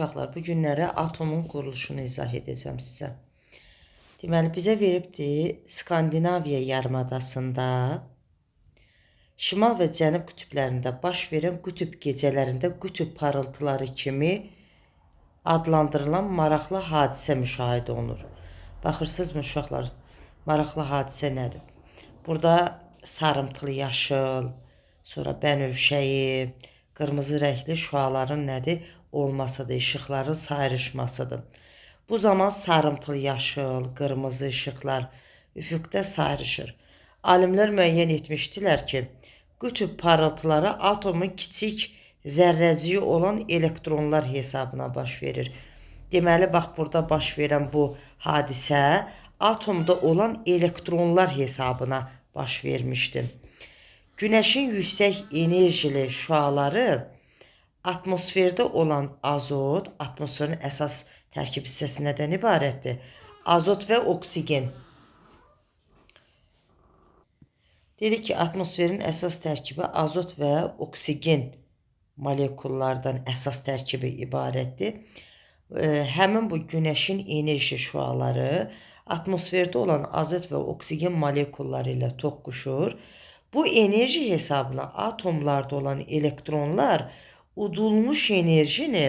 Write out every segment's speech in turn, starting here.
Uşaqlar, bu günləri atomun quruluşunu izah edəcəm sizə. Deməli, bizə veribdir Skandinaviya yarımadasında şimal və cənub qütblərində baş verən qütb gecələrində qütb parıltıları kimi adlandırılan maraqlı hadisə müşahidə olunur. Baxırsınızmı uşaqlar, maraqlı hadisə nədir? Burada sarımtılı yaşıl, sonra bənövşəyi, qırmızı rəngli şüaların nədir? Olmasıdır, işıqların sayrışmasıdır. Bu zaman sarımtılı yaşıl, qırmızı işıqlar üfüqdə sayrışır. Alimlər müəyyən etmişdilər ki, qütb parıltıları atomun kiçik zərrəciyi olan elektronlar hesabına baş verir. Deməli, bax, burada baş verən bu hadisə atomda olan elektronlar hesabına baş vermişdir. Günəşin yüksək enerjili şüaları atmosferdə olan azot, atmosferin əsas tərkib hissəsi nədən ibarətdir? Azot və oksigen. Dedik ki, atmosferin əsas tərkibi azot və oksigen molekullardan əsas tərkibi ibarətdir. Həmin bu günəşin enerji şüaları atmosferdə olan azot və oksigen molekulları ilə toqquşur. Bu enerji hesabına atomlarda olan elektronlar udulmuş enerjini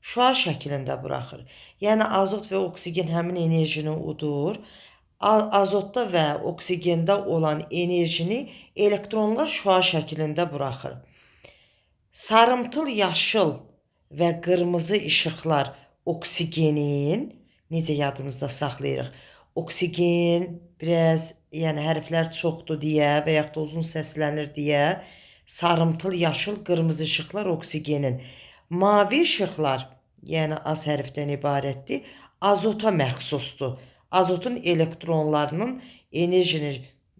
şüa şəklində buraxır. Yəni azot və oksigen həmin enerjini udur. Azotda və oksigenda olan enerjini elektronlar şüa şəklində buraxır. Sarımtıl yaşıl və qırmızı işıqlar oksigenin, necə yadımızda saxlayırıq? Oksigen biraz, yəni hərflər çoxdur deyə və yaxud da uzun səslənir deyə sarımtıl yaşıl qırmızı işıqlar oksigenin. Mavi işıqlar, yəni az hərfdən ibarətdir, azota məxsusdur. Azotun elektronlarının enerjini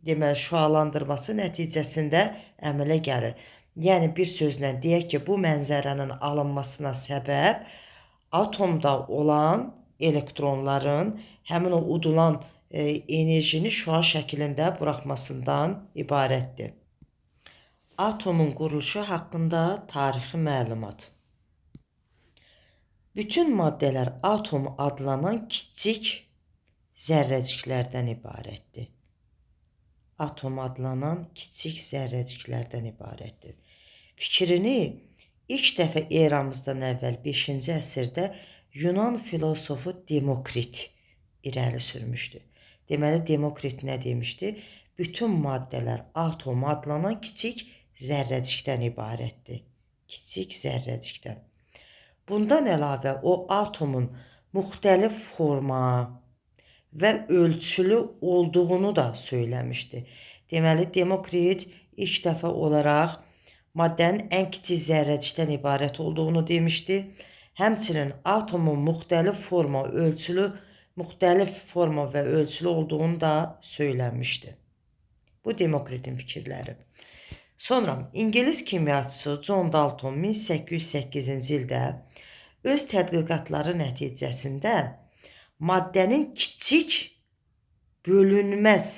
deməli şüalandırması nəticəsində əmələ gəlir. Yəni bir sözlə deyək ki, bu mənzərənin alınmasına səbəb atomda olan elektronların həmin o udulan enerjini şüa şəklində buraxmasından ibarətdir. Atomun quruluşu haqqında tarixi məlumat. Bütün maddələr atom adlanan kiçik zərrəciklərdən ibarətdir. Atom adlanan kiçik zərrəciklərdən ibarətdir. Fikrini ilk dəfə eramızdan əvvəl 5-ci əsrdə Yunan filosofu Demokrit irəli sürmüşdü. Deməli, Demokrit nə demişdi? Bütün maddələr atom adlanan kiçik zərrəcikdən ibarətdir. Kiçik zərrəcikdən. Bundan əlavə o atomun müxtəlif forma və ölçülü olduğunu da söyləmişdi. Deməli, Demokrit ilk dəfə olaraq maddənin ən kiçik zərrəcikdən ibarət olduğunu demişdi. Həmçinin atomun müxtəlif forma və ölçülü olduğunu da söyləmişdi. Bu Demokritin fikirləri. Sonra İngilis kimyaçısı John Dalton 1808-ci ildə öz tədqiqatları nəticəsində maddənin kiçik bölünməz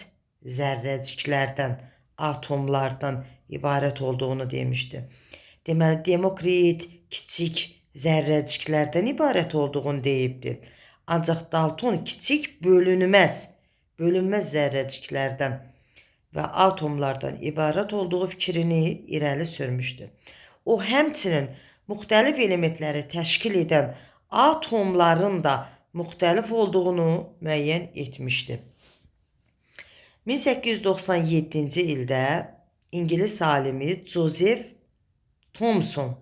zərrəciklərdən, atomlardan ibarət olduğunu demişdi. Deməli, Demokrit kiçik zərrəciklərdən ibarət olduğunu deyibdi. Ancaq Dalton kiçik bölünməz zərrəciklərdən və atomlardan ibarət olduğu fikrini irəli sürmüşdü. O, həmçinin müxtəlif elementləri təşkil edən atomların da müxtəlif olduğunu müəyyən etmişdi. 1897-ci ildə İngilis alimi Joseph Thomson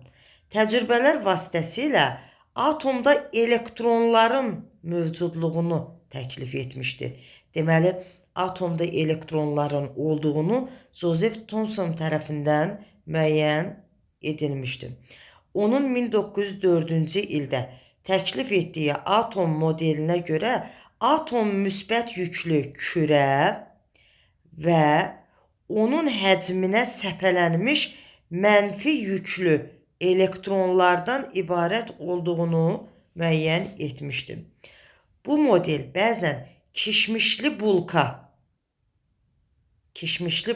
təcrübələr vasitəsilə atomda elektronların mövcudluğunu təklif etmişdi. Deməli, atomda elektronların olduğunu Joseph Thomson tərəfindən müəyyən edilmişdi. Onun 1904-cü ildə təklif etdiyi atom modelinə görə atom müsbət yüklü kürə və onun həcminə səpələnmiş mənfi yüklü elektronlardan ibarət olduğunu müəyyən etmişdi. Bu model bəzən kişmişli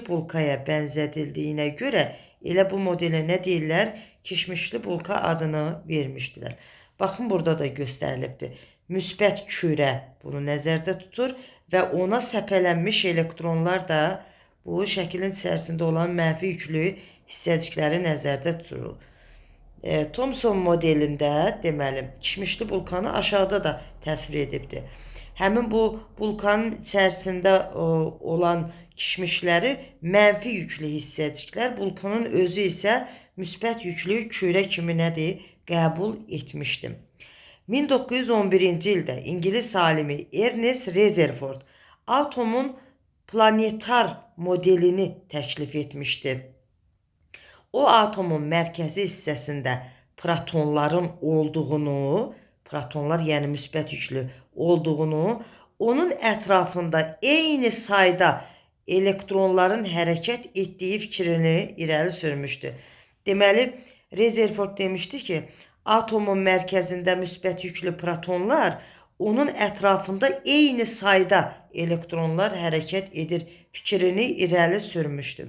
bulkaya bənzədildiyinə görə elə bu modelə nə deyirlər? Kişmişli bulka adını vermişdilər. Baxın, burada da göstərilibdir. Müsbət kürə bunu nəzərdə tutur və ona səpələnmiş elektronlar da bu şəklin içərisində olan mənfi yüklü hissəcikləri nəzərdə tutur. Thomson modelində deməli kişmişli vulkanı aşağıda da təsvir edibdir. Həmin bu vulkanın içərisində olan kişmişləri mənfi yüklü hissəciklər, vulkanın özü isə müsbət yüklü kürə kimi nədir? Qəbul etmişdim. 1911-ci ildə İngilis alimi Ernest Rutherford atomun planetar modelini təklif etmişdi. O atomun mərkəzi hissəsində protonların olduğunu, protonlar yəni müsbət yüklü olduğunu, onun ətrafında eyni sayda elektronların hərəkət etdiyi fikrini irəli sürmüşdü. Deməli, Rutherford demişdi ki, atomun mərkəzində müsbət yüklü protonlar, onun ətrafında eyni sayda elektronlar hərəkət edir fikrini irəli sürmüşdü.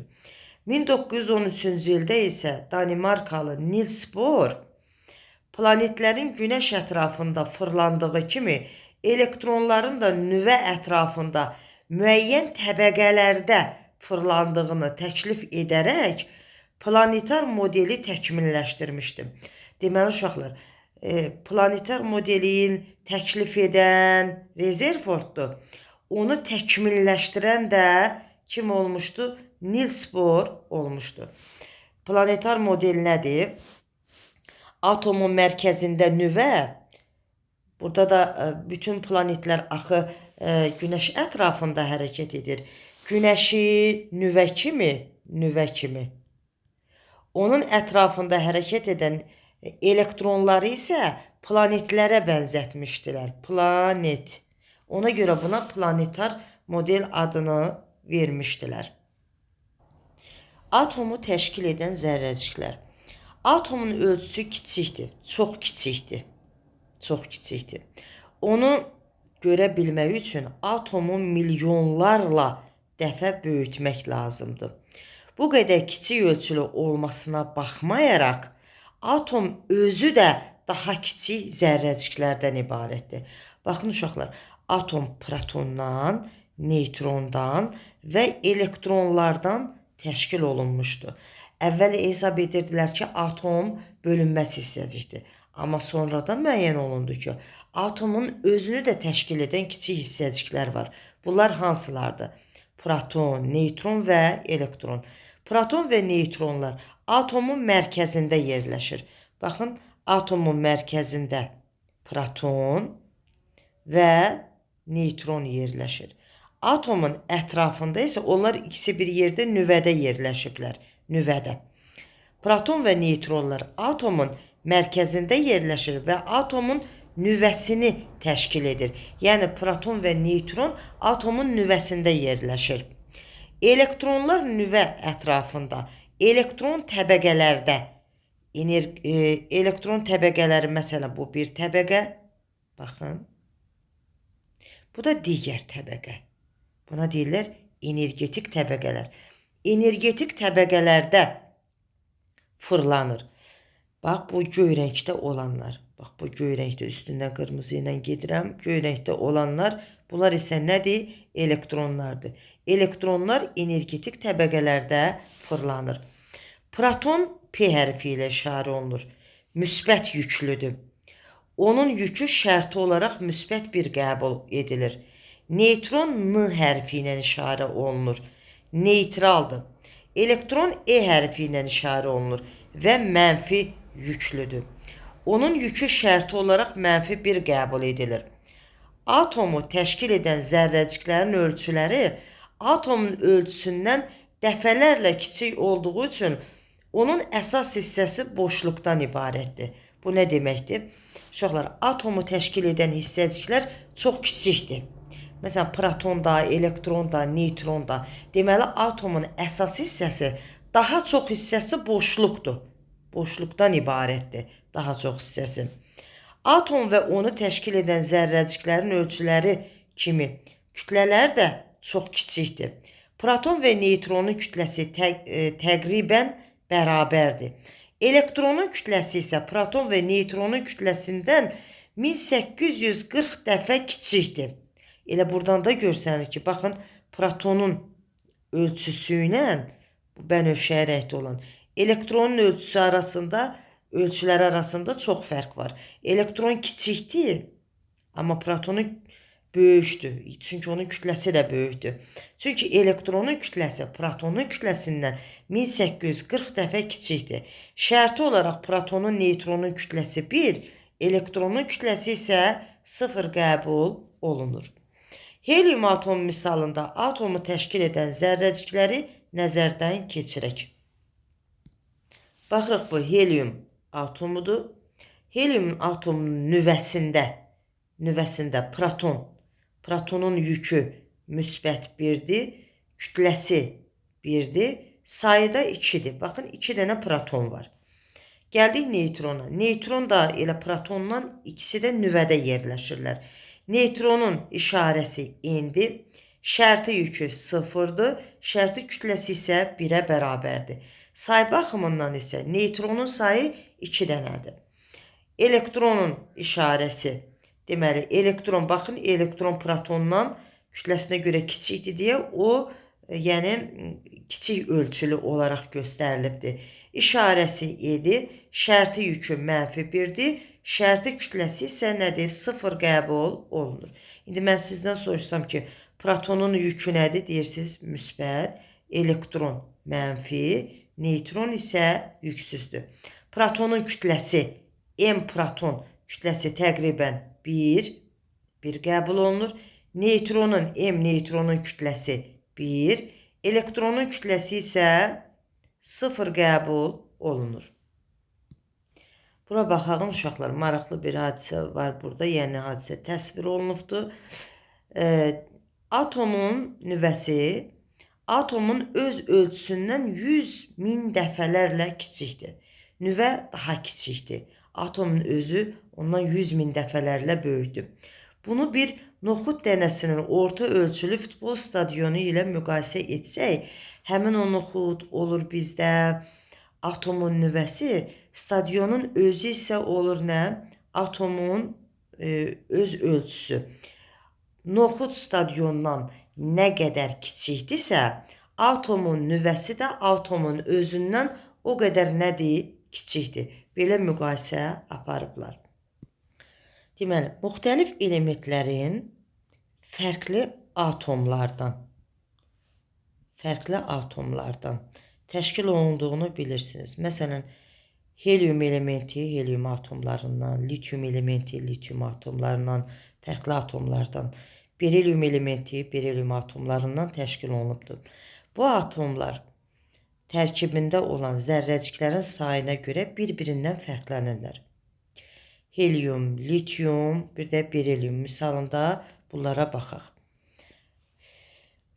1913-cü ildə isə Danimarkalı Niels Bohr planetlərin günəş ətrafında fırlandığı kimi elektronların da nüvə ətrafında müəyyən təbəqələrdə fırlandığını təklif edərək planetar modeli təkmilləşdirmişdi. Deməli uşaqlar, planetar modelin təklif edən Rutherforddur. Onu təkmilləşdirən də kim olmuşdu? Niels Bohr olmuşdu. Planetar model nədir? Atomun mərkəzində nüvə, burada da bütün planetlər axı günəş ətrafında hərəkət edir. Günəşi nüvə kimi. Onun ətrafında hərəkət edən elektronları isə planetlərə bənzətmişdilər. Planet. Ona görə buna planetar model adını vermişdilər. Atomu təşkil edən zərrəciklər. Atomun ölçüsü kiçikdir, çox kiçikdir. Onu görə bilmək üçün atomu milyonlarla dəfə böyütmək lazımdır. Bu qədər kiçik ölçülü olmasına baxmayaraq, atom özü də daha kiçik zərrəciklərdən ibarətdir. Baxın uşaqlar, atom protondan, neytrondan və elektronlardan təşkil olunmuşdur. Əvvəl hesab edirdilər ki, atom bölünməz hissəcikdir. Amma sonradan müəyyən olundu ki, atomun özünü də təşkil edən kiçik hissəciklər var. Bunlar hansılardır? Proton, neytron və elektron. Proton və neytronlar atomun mərkəzində yerləşir. Baxın, atomun mərkəzində proton və neytron yerləşir. Atomun ətrafında isə onlar ikisi bir yerdə nüvədə yerləşiblər. Nüvədə. Proton və neytronlar atomun mərkəzində yerləşir və atomun nüvəsini təşkil edir. Yəni, proton və neytron atomun nüvəsində yerləşir. Elektronlar nüvə ətrafında, elektron təbəqələrdə, elektron təbəqələri, məsələn, bu bir təbəqə, baxın, bu da digər təbəqə. Buna deyirlər energetik təbəqələr. Energetik təbəqələrdə fırlanır. Bax, bu göy rəngdə olanlar. Bax, bu göy rəngdə üstündən qırmızı ilə gedirəm. Göy rəngdə olanlar, bunlar isə nədir? Elektronlardır. Elektronlar energetik təbəqələrdə fırlanır. Proton P hərfi ilə işarə olunur. Müsbət yüklüdür. Onun yükü şərti olaraq müsbət bir qəbul edilir. Neytron N hərfi ilə işarə olunur. Neytraldır. Elektron E hərfi ilə işarə olunur və mənfi yüklüdür. Onun yükü şərti olaraq mənfi bir qəbul edilir. Atomu təşkil edən zərrəciklərin ölçüləri atomun ölçüsündən dəfələrlə kiçik olduğu üçün onun əsas hissəsi boşluqdan ibarətdir. Bu nə deməkdir? Uşaqlar, atomu təşkil edən hissəciklər çox kiçikdir. Məsələn, proton da, elektron da, neytron da. Deməli, atomun əsas hissəsi, daha çox hissəsi boşluqdur. Boşluqdan ibarətdir daha çox hissəsi. Atom və onu təşkil edən zərrəciklərin ölçüləri kimi kütlələr də çox kiçikdir. Proton və neytronun kütləsi təqribən bərabərdir. Elektronun kütləsi isə proton və neytronun kütləsindən 1840 dəfə kiçikdir. Elə buradan da görsənir ki, baxın, protonun ölçüsü ilə bu bənövşəyi rəngdə olan elektronun ölçüsü arasında, ölçüləri arasında çox fərq var. Elektron kiçikdir, amma protonu böyükdür. Çünki onun kütləsi də böyükdür. Çünki elektronun kütləsi protonun kütləsindən 1840 dəfə kiçikdir. Şərti olaraq protonun, neytronun kütləsi 1, elektronun kütləsi isə 0 qəbul olunur. Helium atomu misalında atomu təşkil edən zərrəcikləri nəzərdən keçirək. Baxırıq, bu helium atomudur. Helium atomunun nüvəsində protonun yükü müsbət 1-dir, kütləsi 1-dir, sayıda 2-dir. Baxın, 2 dənə proton var. Gəldik neytrona. Neytron da elə protondan ikisi də nüvədə yerləşirlər. Neytronun işarəsi N-dir, şərti yükü 0-dır, şərti kütləsi isə 1-ə bərabərdir. Say baxımından isə neytronun sayı 2 dənədir. Elektronun işarəsi, deməli, elektron, baxın, elektron protondan kütləsinə görə kiçikdir deyə o, yəni kiçik ölçülü olaraq göstərilibdir. İşarəsi E-dir, şərti yükü -1-dir, şərti kütləsi isə nədir? 0 qəbul olunur. İndi mən sizdən soruşsam ki, protonun yükü nədir? Deyirsiniz, müsbət, elektron mənfi, neytron isə yüksüzdür. Protonun kütləsi, M proton kütləsi təqribən 1 qəbul olunur. Neytronun, M neytronun kütləsi 1, elektronun kütləsi isə 0 qəbul olunur. Bura baxalım uşaqlar, maraqlı bir hadisə var burada, yəni hadisə təsvir olunubdur. Atomun nüvəsi atomun öz ölçüsündən 100.000 dəfələrlə kiçikdir. Nüvə daha kiçikdir. Atomun özü ondan 100.000 dəfələrlə böyükdür. Bunu bir noxud dənəsinin orta ölçülü futbol stadionu ilə müqayisə etsək, həmin o noxud olur bizdə atomun nüvəsi, stadionun özü isə olur nə? Atomun öz ölçüsü. Noxud stadiondan nə qədər kiçikdirsə, atomun nüvəsi də atomun özündən o qədər nədir? Kiçikdir. Belə müqayisə aparıblar. Deməli, müxtəlif elementlərin fərqli atomlardan təşkil olunduğunu bilirsiniz. Məsələn, helium elementi helium atomlarından, lityum elementi lityum atomlarından, fərqli atomlardan, berilyum elementi berilyum atomlarından təşkil olunubdur. Bu atomlar tərkibində olan zərrəciklərin sayına görə bir-birindən fərqlənirlər. Helium, lityum, bir də berilyum misalında bunlara baxaq.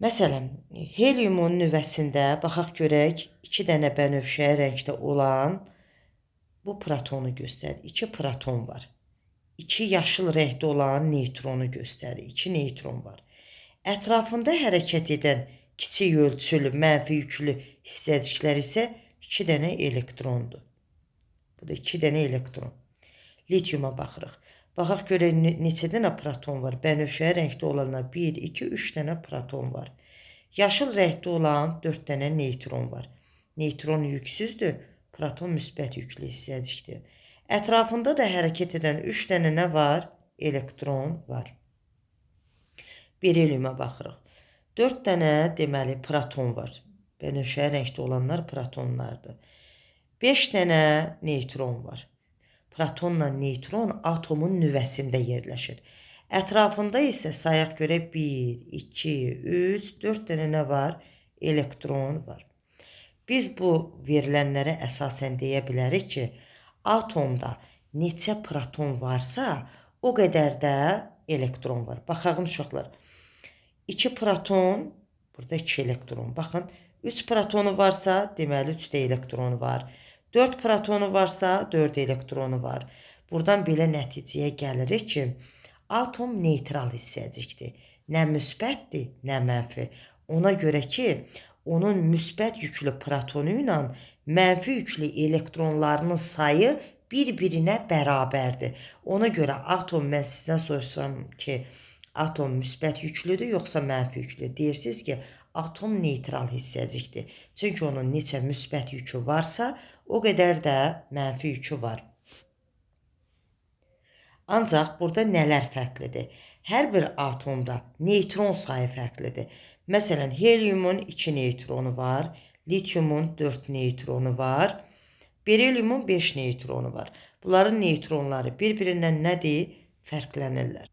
Məsələn, heliumun nüvəsində baxaq görək 2 dənə bənövşəyi rəngdə olan bu protonu göstərir. 2 proton var. 2 yaşıl rəngdə olan neytronu göstərir. 2 neytron var. Ətrafında hərəkət edən kiçik ölçülü, mənfi yüklü hissəciklər isə 2 dənə elektrondur. Bu da 2 dənə elektron. Lityuma baxırıq. Baxaq görək neçə dənə proton var. Bənövşəyi rəngdə olanlar 1, 2, 3 dənə proton var. Yaşıl rəngdə olan 4 dənə neytron var. Neytron yüksüzdür, proton müsbət yüklü hissəcikdir. Ətrafında da hərəkət edən 3 dənə nə var? Elektron var. Berilyuma baxırıq. 4 dənə deməli proton var. Bənövşəyi rəngdə olanlar protonlardır. 5 dənə neytron var. Protonla neytron atomun nüvəsində yerləşir. Ətrafında isə sayaq görək 1, 2, 3, 4 dənə nə var? Elektron var. Biz bu verilənlərə əsasən deyə bilərik ki, atomda neçə proton varsa, o qədər də elektron var. Baxaqın uşaqlar. 2 proton, burada 2 elektron. Baxın, 3 protonu varsa, deməli 3 də elektronu var. 4 protonu varsa 4 elektronu var. Buradan belə nəticəyə gəlirik ki, atom neytral hissəcikdir. Nə müsbətdir, nə mənfi. Ona görə ki, onun müsbət yüklü protonu ilə mənfi yüklü elektronlarının sayı bir-birinə bərabərdir. Ona görə atom, mən sizdən soruşsam ki, atom müsbət yüklüdür, yoxsa mənfi yüklü? Deyirsiniz ki, atom neytral hissəcikdir. Çünki onun neçə müsbət yükü varsa, o qədər də mənfi yükü var. Ancaq burada nələr fərqlidir? Hər bir atomda neytron sayı fərqlidir. Məsələn, heliumun 2 neytronu var, lityumun 4 neytronu var, berilyumun 5 neytronu var. Bunların neytronları bir-birindən nədir? Fərqlənirlər.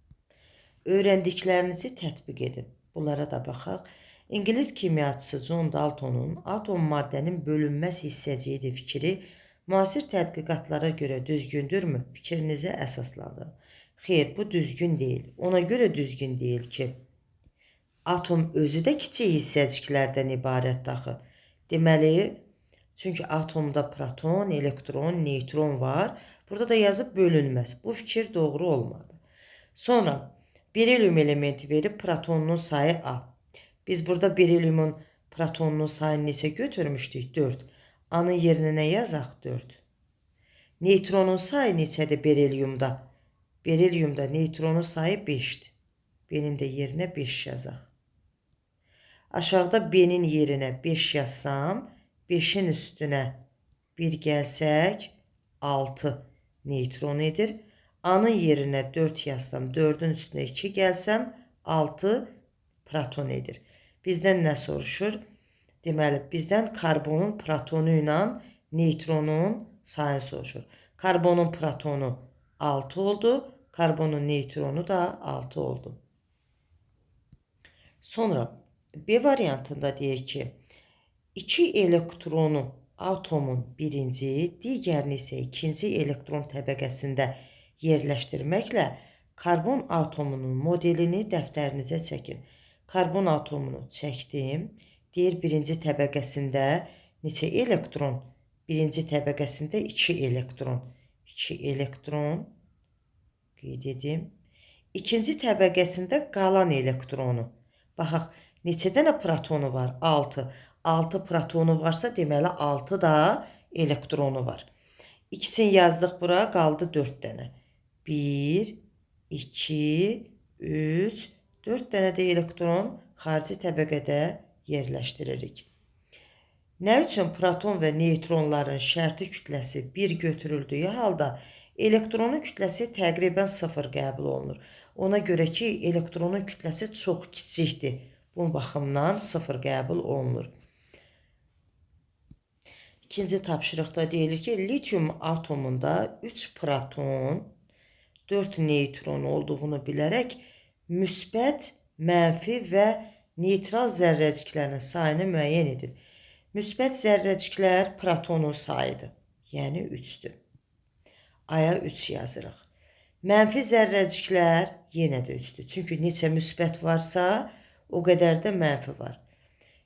Öyrəndiklərinizi tətbiq edin. Bunlara da baxaq. İngilis kimyaçısı John Daltonun atom maddənin bölünməz hissəciyidir fikri müasir tədqiqatlara görə düzgündürmü? Fikrinizi əsaslandırın. Xeyr, bu düzgün deyil. Ona görə düzgün deyil ki, atom özü də kiçik hissəciklərdən ibarətdir axı. Deməli, çünki atomda proton, elektron, neytron var. Burada da yazıb bölünməz. Bu fikir doğru olmadı. Sonra berilyum elementi verib protonunun sayı A. Biz burada berilyumun protonunun sayını neçə götürmüşdük? 4. A-nın yerinə nə yazaq? 4. Neytronun sayı neçədir berilyumda? Berilyumda neytronun sayı 5'dir. B-nin də yerinə 5 yazaq. Aşağıda B-nin yerinə 5 yazsam, 5'in üstünə 1 gəlsək, 6 neytron edir. A-nın yerinə 4 yazsam, 4'ün üstünə 2 gəlsəm, 6 proton edir. Bizdən nə soruşur? Deməli, bizdən karbonun protonu ilə neytronun sayını soruşur. Karbonun protonu 6 oldu, karbonun neytronu da 6 oldu. Sonra B variantında deyək ki, 2 elektronu atomun birinci, digərini isə ikinci elektron təbəqəsində yerləşdirməklə karbon atomunun modelini dəftərinizə çəkin. Karbon atomunu çəkdim. Deyir, birinci təbəqəsində neçə elektron? Birinci təbəqəsində 2 elektron. 2 elektron qeyd edim. İkinci təbəqəsində qalan elektronu. Baxaq, neçə dənə protonu var? 6. 6 protonu varsa, deməli 6 da elektronu var. İkisini yazdıq bura, qaldı 4 dənə. 1, 2, 3, 4 dənə də elektron xarici təbəqədə yerləşdiririk. Nə üçün proton və neytronların şərti kütləsi 1 götürüldüyü halda elektronun kütləsi təqribən 0 qəbul olunur. Ona görə ki, elektronun kütləsi çox kiçikdir. Bu baxımdan 0 qəbul olunur. İkinci tapşırıqda deyilir ki, lityum atomunda 3 proton, 4 neytron olduğunu bilərək müsbət, mənfi və neytral zərrəciklərin sayını müəyyən edin. Müsbət zərrəciklər protonun sayıdır, yəni 3'dür. Aya 3 yazırıq. Mənfi zərrəciklər yenə də 3'dür. Çünki neçə müsbət varsa, o qədər də mənfi var.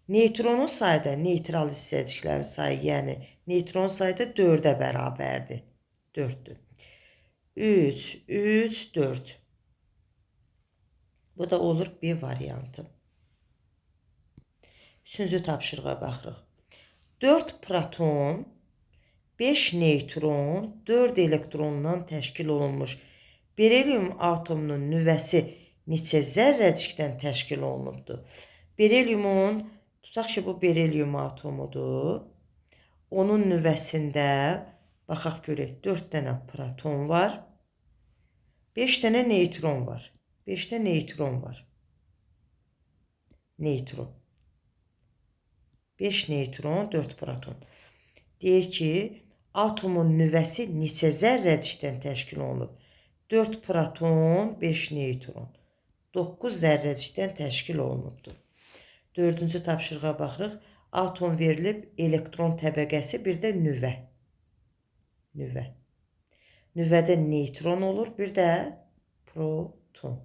Neytronun sayı da neytral hissəciklərin sayı, yəni neytron sayı da 4'ə bərabərdir. 4'dür. 3, 3, 4. Bu da olur B variantı. Üçüncü tapşırığa baxırıq. 4 proton, 5 neytron, 4 elektrondan təşkil olunmuş berilyum atomunun nüvəsi neçə zərrəcikdən təşkil olunubdur? Berilyumun, tutaq ki, bu berilyum atomudur. Onun nüvəsində, baxaq görək, 4 dənə proton var, 5 dənə neytron var. 5 də neytron var. Neytron. 5 neytron, 4 proton. Deyir ki, atomun nüvəsi neçə zərrəcikdən təşkil olunub? 4 proton, 5 neytron. 9 zərrəcikdən təşkil olunubdur. Dördüncü tapşırığa baxırıq. Atom verilib, elektron təbəqəsi, bir də nüvə. Nüvə. Nüvədə neytron olur, bir də proton.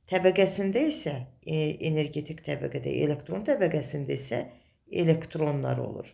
Təbəqəsində isə, energetik təbəqədə, elektron təbəqəsində isə elektronlar olur.